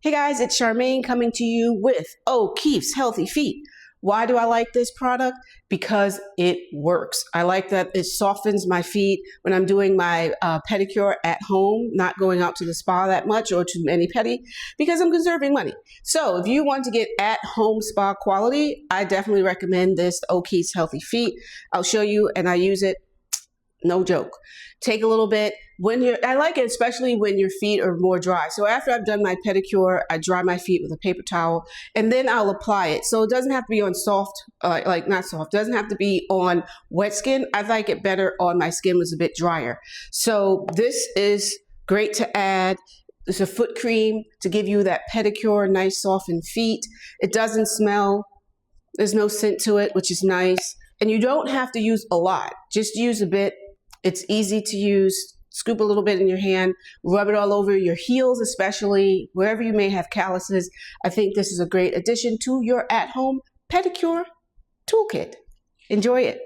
Hey guys, it's Charmaine coming to you with O'Keeffe's Healthy Feet. Why do I like this product? Because it works. I like that it softens my feet when I'm doing my pedicure at home, not going out to the spa that much or to mani-pedi, because I'm conserving money. So if you want to get at-home spa quality, I definitely recommend this O'Keeffe's Healthy Feet. I'll show you, and I use it. No joke. Take a little bit I like it, especially when your feet are more dry. So after I've done my pedicure, I dry my feet with a paper towel and then I'll apply it. So it doesn't have to be on doesn't have to be on wet skin. I like it better on my skin was a bit drier. So this is great to add. It's a foot cream to give you that pedicure, nice softened feet. It doesn't smell. There's no scent to it, which is nice. And you don't have to use a lot. Just use a bit. It's easy to use. Scoop a little bit in your hand, rub it all over your heels, especially wherever you may have calluses. I think this is a great addition to your at-home pedicure toolkit. Enjoy it.